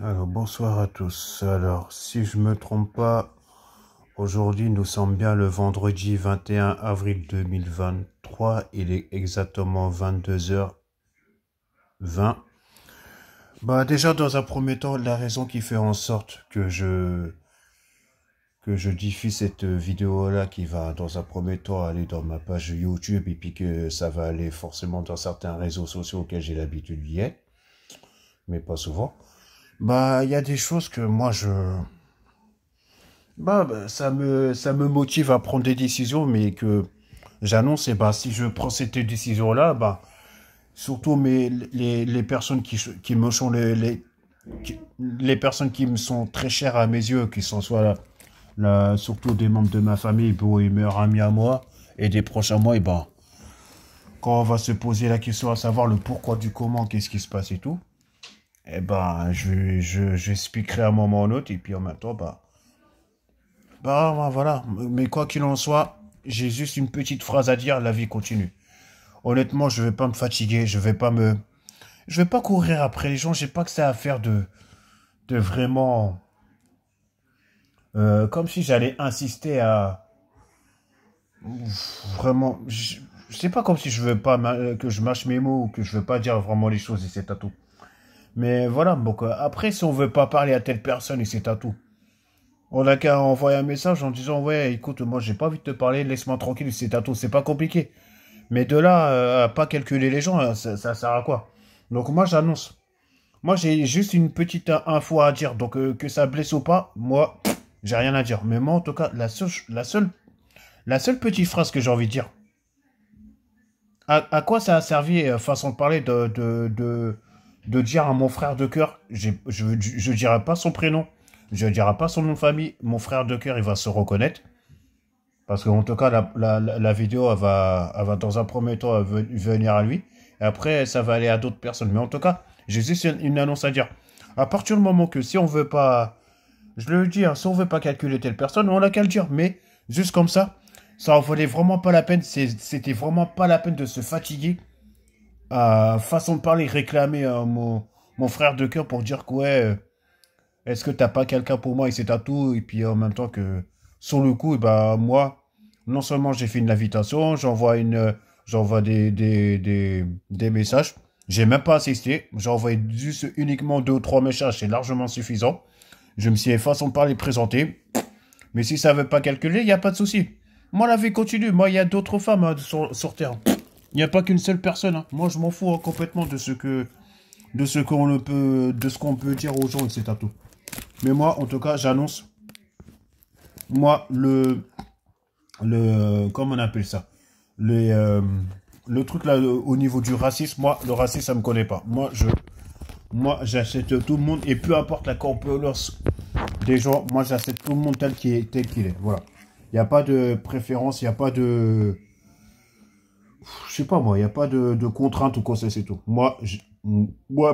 Alors, bonsoir à tous. Alors, si je me trompe pas, aujourd'hui nous sommes bien le vendredi 21 avril 2023. Il est exactement 22h20. Bah, déjà, dans un premier temps, la raison qui fait en sorte que je diffuse cette vidéo-là qui va, dans un premier temps, aller dans ma page YouTube et puis que ça va aller forcément dans certains réseaux sociaux auxquels j'ai l'habitude d'y être, mais pas souvent. Bah, il y a des choses que moi ça me motive à prendre des décisions, mais que j'annonce, et bah, si je prends cette décision-là, bah, surtout les personnes qui me sont les personnes qui me sont très chères à mes yeux, qui sont soit surtout des membres de ma famille, bon, et meilleurs amis à moi, et des proches à moi, et bah, quand on va se poser la question à savoir le pourquoi du comment, qu'est-ce qui se passe et tout, et ben, j'expliquerai à un moment ou un autre, et puis en même temps, bah, voilà. Mais quoi qu'il en soit, j'ai juste une petite phrase à dire, la vie continue. Honnêtement, je vais pas me fatiguer, je vais pas courir après les gens, j'ai pas que ça à faire de vraiment, comme si j'allais insister à, vraiment, c'est pas comme si je veux pas, que je mâche mes mots, ou que je veux pas dire vraiment les choses et c'est à tout. Mais voilà, donc après, si on veut pas parler à telle personne et c'est à tout, on a qu'à envoyer un message en disant, ouais, écoute, moi j'ai pas envie de te parler, laisse-moi tranquille, c'est à tout, c'est pas compliqué. Mais de là à pas calculer les gens, ça sert à quoi? Donc moi j'annonce. Moi j'ai juste une petite info à dire. Donc que ça blesse ou pas, moi j'ai rien à dire. Mais moi en tout cas la seule petite phrase que j'ai envie de dire. À quoi ça a servi façon de parler de dire à mon frère de cœur, je dirai pas son prénom, je dirai pas son nom de famille. Mon frère de cœur il va se reconnaître. Parce qu'en tout cas, la vidéo, elle va dans un premier temps venir à lui. Et après, ça va aller à d'autres personnes. Mais en tout cas, j'ai juste une annonce à dire. À partir du moment que si on veut pas, je le dis, hein, si on veut pas calculer telle personne, on n'a qu'à le dire. Mais juste comme ça en valait vraiment pas la peine. C'était vraiment pas la peine de se fatiguer à façon de parler, réclamer mon frère de cœur pour dire que ouais, est-ce que t'as pas quelqu'un pour moi et c'est à tout. Et puis en même temps que sur le coup, bah moi, non seulement j'ai fait une invitation, j'envoie des messages. J'ai même pas assisté. J'ai envoyé juste uniquement deux ou trois messages, c'est largement suffisant. Je me suis façon de parler présenté. Mais si ça veut pas calculer, il n'y a pas de souci. Moi, la vie continue. Moi, il y a d'autres femmes hein, sur Terre. Il n'y a pas qu'une seule personne. Hein. Moi, je m'en fous hein, complètement de ce qu'on peut dire aux gens, etc. Tout. Mais moi, en tout cas, j'annonce. Moi, comment on appelle ça? Le, euh, le truc là, au niveau du racisme, moi, le racisme, ça me connaît pas. J'accepte tout le monde et peu importe la corpulence des gens, moi, j'accepte tout le monde tel qu'il est. Voilà. Il n'y a pas de préférence, il n'y a pas de, je sais pas moi, il n'y a pas de contrainte ou quoi, c'est tout. Moi,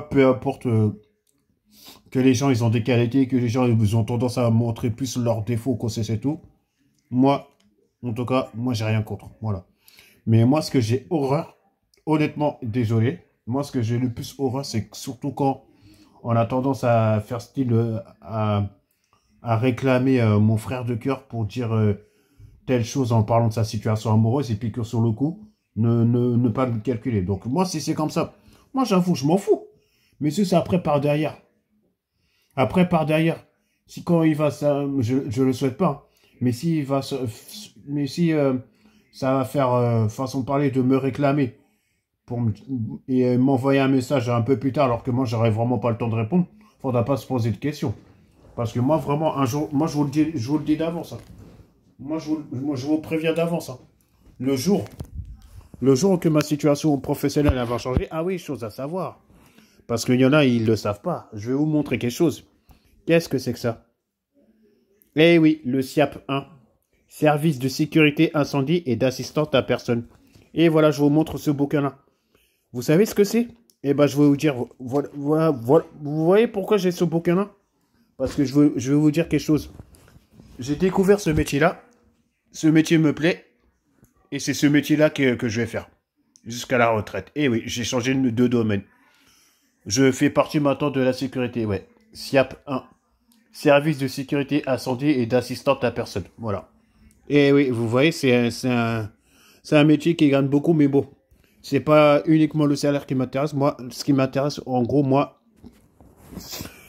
peu importe que les gens, ils ont des qualités, que les gens, ils ont tendance à montrer plus leurs défauts, quoi, c'est tout. Moi, en tout cas, moi, j'ai rien contre. Voilà. Mais moi, ce que j'ai horreur, honnêtement, désolé, moi, ce que j'ai le plus horreur, c'est que surtout quand on a tendance à faire style, à réclamer mon frère de cœur pour dire telle chose en parlant de sa situation amoureuse et puis que sur le coup, ne pas le calculer. Donc, moi, si c'est comme ça, moi, j'avoue, je m'en fous. Mais si c'est après par derrière, après, par derrière, si quand il va, ça, je le souhaite pas, hein. Mais si il va, mais si ça va faire façon de parler de me réclamer pour et m'envoyer un message un peu plus tard, alors que moi j'aurais vraiment pas le temps de répondre, faudra pas se poser de questions. Parce que moi vraiment un jour, moi je vous le dis d'avance. Hein. Moi, je vous préviens d'avance. Hein. Le jour, le jour que ma situation professionnelle elle va changer, ah oui, chose à savoir. Parce qu'il y en a, ils le savent pas. Je vais vous montrer quelque chose. Qu'est-ce que c'est que ça? Eh oui, le SIAP 1. Service de sécurité incendie et d'assistance à personne. Et voilà, je vous montre ce bouquin-là. Vous savez ce que c'est? Eh ben, je vais vous dire, voilà. Vous voyez pourquoi j'ai ce bouquin-là? Parce que je vais vous dire quelque chose. J'ai découvert ce métier-là. Ce métier me plaît. Et c'est ce métier-là que je vais faire. Jusqu'à la retraite. Eh oui, j'ai changé de domaine. Je fais partie maintenant de la sécurité, ouais. SIAP 1. Service de sécurité incendie et d'assistante à personne. Voilà. Et oui, vous voyez, c'est un métier qui gagne beaucoup, mais bon. C'est pas uniquement le salaire qui m'intéresse. Moi, ce qui m'intéresse, en gros, moi,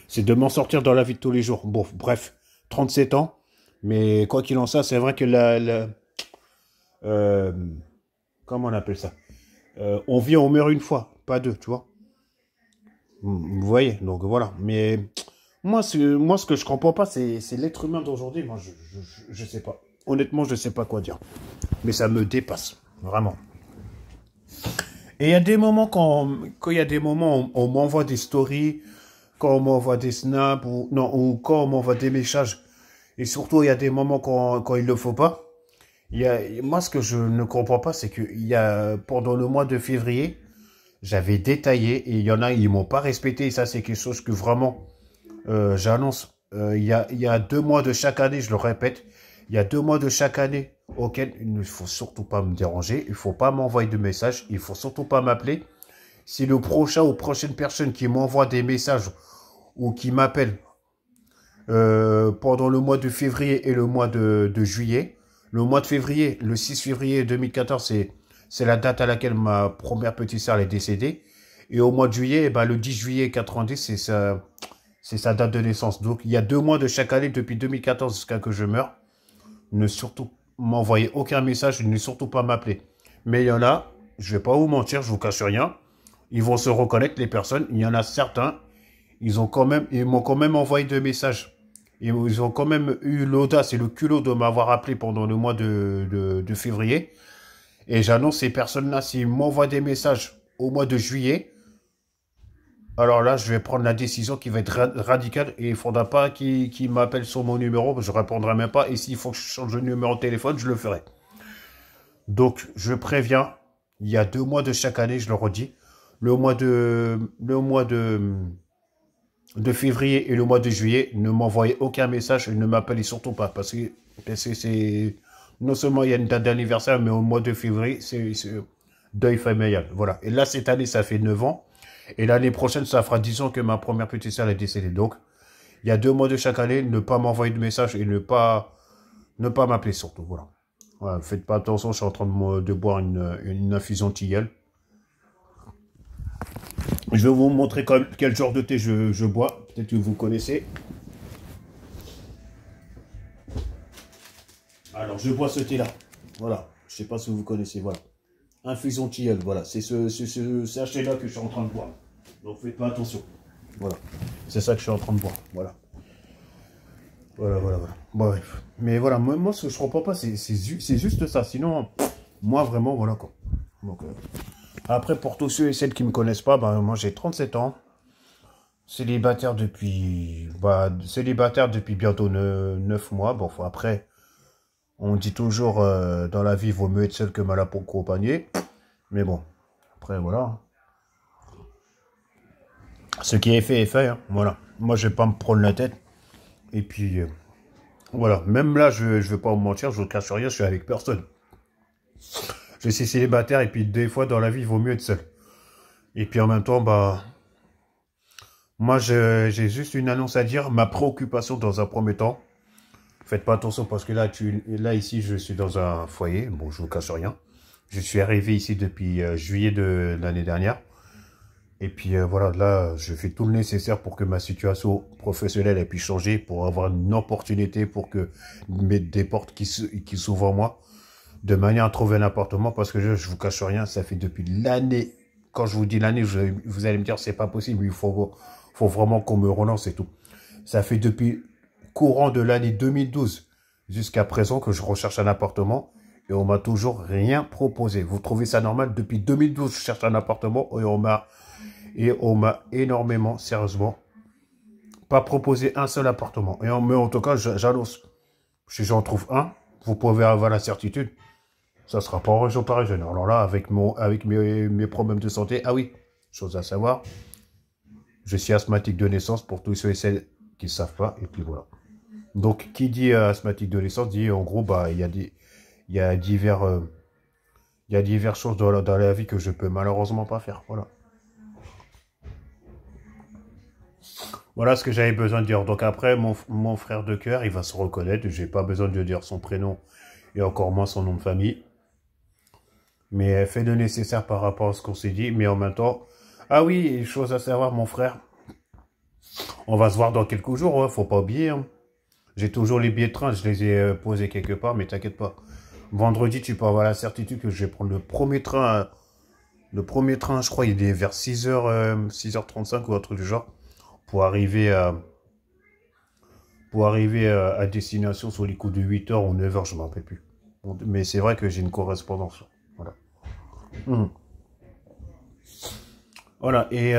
c'est de m'en sortir dans la vie de tous les jours. Bon, bref, 37 ans. Mais quoi qu'il en soit, c'est vrai que euh, comment on appelle ça? On vit, on meurt une fois, pas deux, tu vois. Vous voyez, donc voilà. Mais moi, ce que je comprends pas, c'est l'être humain d'aujourd'hui. Moi, je sais pas. Honnêtement, je sais pas quoi dire. Mais ça me dépasse, vraiment. Et il y a des moments quand il y a des moments où on m'envoie des stories, quand on m'envoie des snaps, ou, non, ou quand on m'envoie des messages. Et surtout, il y a des moments quand il le faut pas. Moi, ce que je ne comprends pas, c'est que pendant le mois de février, j'avais détaillé et il y en a, ils m'ont pas respecté. Et ça, c'est quelque chose que vraiment, j'annonce. Il y a 2 mois de chaque année, je le répète, il y a 2 mois de chaque année auquel il ne faut surtout pas me déranger. Il faut pas m'envoyer de messages. Il faut surtout pas m'appeler. Si le prochain ou prochaine personne qui m'envoie des messages ou qui m'appelle pendant le mois de février et le mois de juillet. Le mois de février, le 6 février 2014, c'est la date à laquelle ma première petite sœur est décédée. Et au mois de juillet, eh ben, le 10 juillet 90, c'est sa date de naissance. Donc, il y a 2 mois de chaque année, depuis 2014 jusqu'à que je meure. Ne surtout m'envoyer aucun message, ne surtout pas m'appeler. Mais il y en a, je vais pas vous mentir, je vous cache rien. Ils vont se reconnaître, les personnes. Il y en a certains, ils m'ont quand même envoyé des messages. Ils ont quand même eu l'audace et le culot de m'avoir appelé pendant le mois de février. Et j'annonce ces personnes-là, s'ils m'envoient des messages au mois de juillet, alors là, je vais prendre la décision qui va être radicale et il ne faudra pas qu'ils m'appellent sur mon numéro, je ne répondrai même pas. Et s'il faut que je change de numéro de téléphone, je le ferai. Donc, je préviens, il y a 2 mois de chaque année, je le redis, le mois de février et le mois de juillet, ne m'envoyez aucun message et ne m'appelez surtout pas. Parce que c'est. Non seulement il y a une date d'anniversaire, mais au mois de février, c'est deuil familial. Voilà. Et là, cette année, ça fait 9 ans. Et l'année prochaine, ça fera 10 ans que ma première petite sœur est décédée. Donc, il y a 2 mois de chaque année, ne pas m'envoyer de message et ne pas m'appeler surtout. Voilà. Voilà. Faites pas attention, je suis en train de boire une infusion tilleul. Je vais vous montrer quel genre de thé je bois. Peut-être que vous connaissez. Alors, je bois ce thé-là. Voilà. Je ne sais pas si vous connaissez. Voilà. Infusion tilleul. Voilà. C'est ce sachet-là que je suis en train de boire. Donc, faites pas attention. Voilà. C'est ça que je suis en train de boire. Voilà. Voilà. Bon, bref. Mais voilà, moi, ce que je comprends pas, c'est juste ça. Sinon, moi, vraiment, voilà quoi. Donc, après, pour tous ceux et celles qui ne me connaissent pas, ben, moi, j'ai 37 ans. Célibataire depuis bientôt 9 mois. Bon, après, on dit toujours dans la vie, il vaut mieux être seul que mal accompagné. Mais bon, après, voilà. Ce qui est fait, hein. Voilà. Moi, je vais pas me prendre la tête. Et puis, voilà. Même là, je vais pas vous mentir, je ne cache rien, je suis avec personne. Je suis célibataire et puis des fois, dans la vie, il vaut mieux être seul. Et puis en même temps, bah... Moi, j'ai juste une annonce à dire. Ma préoccupation dans un premier temps. Faites pas attention parce que là ici, je suis dans un foyer. Bon, je vous cache rien. Je suis arrivé ici depuis juillet de l'année dernière. Et puis voilà, là, je fais tout le nécessaire pour que ma situation professionnelle ait pu changer, pour avoir une opportunité, pour que mettre des portes qui s'ouvrent en moi, de manière à trouver un appartement. Parce que je vous cache rien, ça fait depuis l'année. Quand je vous dis l'année, vous allez me dire c'est pas possible. Il faut vraiment qu'on me relance et tout. Ça fait depuis courant de l'année 2012 jusqu'à présent que je recherche un appartement et on m'a toujours rien proposé. Vous trouvez ça normal? Depuis 2012, je cherche un appartement et on m'a énormément, sérieusement, pas proposé un seul appartement. Mais en tout cas, j'annonce, si j'en trouve un, vous pouvez avoir la certitude, ça sera pas en région parisienne. Alors là, avec mes problèmes de santé, ah oui, chose à savoir, je suis asthmatique de naissance pour tous ceux et celles qui ne savent pas. Et puis voilà. Donc, qui dit asthmatique de naissance dit en gros, bah, il y a diverses choses dans la vie que je peux malheureusement pas faire. Voilà. Voilà ce que j'avais besoin de dire. Donc après, mon frère de cœur, il va se reconnaître. J'ai pas besoin de dire son prénom et encore moins son nom de famille. Mais fais le nécessaire par rapport à ce qu'on s'est dit. Mais en même temps, ah oui, chose à savoir, mon frère, on va se voir dans quelques jours, hein, faut pas oublier. Hein. J'ai toujours les billets de train, je les ai posés quelque part, mais t'inquiète pas. Vendredi, tu peux avoir la certitude que je vais prendre le premier train. Le premier train, je crois, il est vers 6h, 6h35 ou un truc du genre. Pour arriver à destination sur les coups de 8h ou 9h, je ne me rappelle plus. Mais c'est vrai que j'ai une correspondance. Voilà. Voilà, et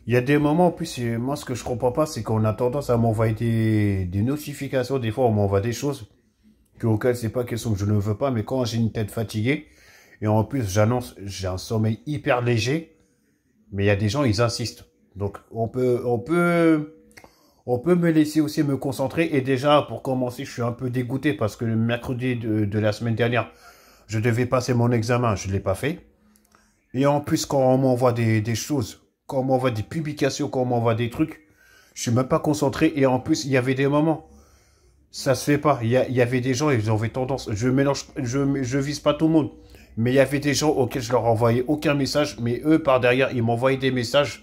il y a des moments, en plus, moi, ce que je comprends pas, c'est qu'on a tendance à m'envoyer des notifications. Des fois, on m'envoie des choses auxquelles c'est pas question que je ne veux pas, mais quand j'ai une tête fatiguée, et en plus, j'annonce, j'ai un sommeil hyper léger, mais il y a des gens, ils insistent. Donc, on peut me laisser aussi me concentrer. Et déjà, pour commencer, je suis un peu dégoûté parce que le mercredi de la semaine dernière, je devais passer mon examen, je ne l'ai pas fait. Et en plus, quand on m'envoie des choses, quand on m'envoie des publications, quand on m'envoie des trucs, je suis même pas concentré. Et en plus, il y avait des moments, ça se fait pas. Il y avait des gens, ils avaient tendance, je vise pas tout le monde. Mais il y avait des gens auxquels je leur envoyais aucun message. Mais eux, par derrière, ils m'envoyaient des messages.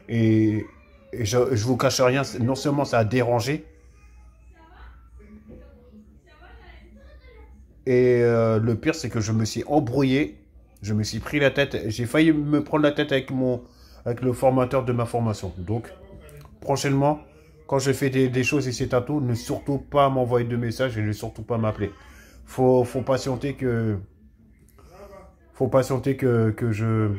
Et je vous cache rien, non seulement ça a dérangé, et le pire, c'est que je me suis embrouillé, je me suis pris la tête, j'ai failli me prendre la tête avec le formateur de ma formation. Donc, prochainement, quand je fais des choses et c'est à tout, ne surtout pas m'envoyer de messages et ne surtout pas m'appeler. Faut patienter que je...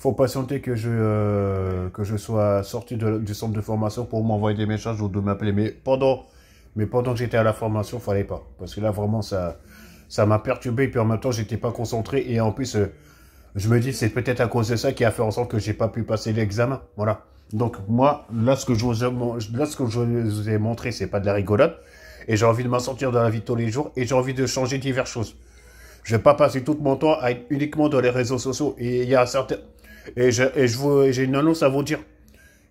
Faut patienter que je sois sorti du centre de formation pour m'envoyer des messages ou de m'appeler. Mais pendant que j'étais à la formation, fallait pas. Parce que là, vraiment, ça m'a perturbé. Et puis en même temps, j'étais pas concentré. Et en plus, je me dis, c'est peut-être à cause de ça qui a fait en sorte que j'ai pas pu passer l'examen. Voilà. Donc moi, là, ce que je vous ai montré, c'est pas de la rigolade. Et j'ai envie de m'en sortir dans la vie de tous les jours. Et j'ai envie de changer diverses choses. Je vais pas passer tout mon temps à être uniquement dans les réseaux sociaux. Et il y a certains... Et j'ai une annonce à vous dire.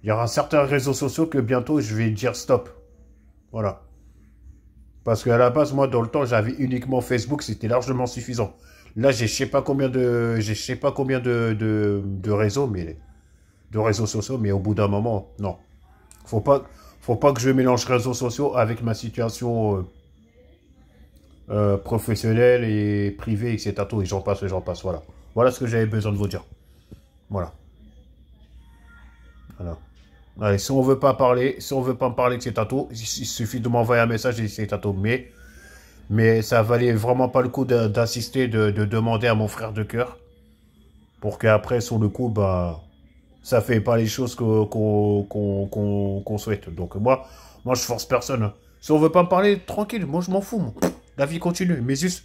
Il y aura certains réseaux sociaux que bientôt je vais dire stop. Voilà. Parce qu'à la base, moi, dans le temps, j'avais uniquement Facebook, c'était largement suffisant. Là, j'ai je sais pas combien de réseaux, de réseaux sociaux, mais au bout d'un moment, non. Faut pas que je mélange réseaux sociaux avec ma situation professionnelle et privée, etc. Et j'en passe, voilà. Voilà ce que j'avais besoin de vous dire. Voilà. Voilà. Allez, si on veut pas me parler que c'est tout, il suffit de m'envoyer un message et c'est tout. Mais ça valait vraiment pas le coup d'insister, de demander à mon frère de cœur. Pour qu'après, sur le coup, bah, ça fait pas les choses qu'on souhaite. Donc moi, je force personne. Hein. Si on veut pas me parler, tranquille, moi je m'en fous. Moi. La vie continue. Mais juste,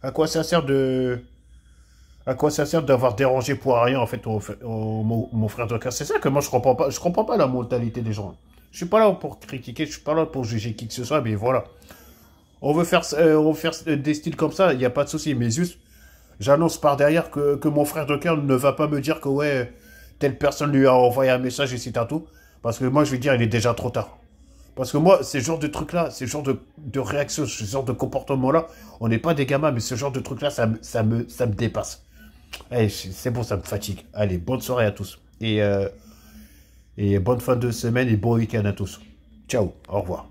à quoi ça sert d'avoir dérangé pour rien, en fait, mon frère de cœur? C'est ça que moi, je comprends pas. Je comprends pas la mentalité des gens. Je suis pas là pour critiquer, je suis pas là pour juger qui que ce soit, mais voilà. On veut faire des styles comme ça, il n'y a pas de souci. Mais juste, j'annonce par derrière que mon frère de cœur ne va pas me dire que, ouais, telle personne lui a envoyé un message et c'est à tout. Parce que moi, je vais dire, il est déjà trop tard. Parce que moi, ces genres de trucs-là, ces genres de réactions, ce genre de comportement-là, on n'est pas des gamins, mais ce genre de trucs-là, ça me dépasse. Allez, c'est bon, ça me fatigue. Allez, bonne soirée à tous. Et bonne fin de semaine et bon week-end à tous. Ciao, au revoir.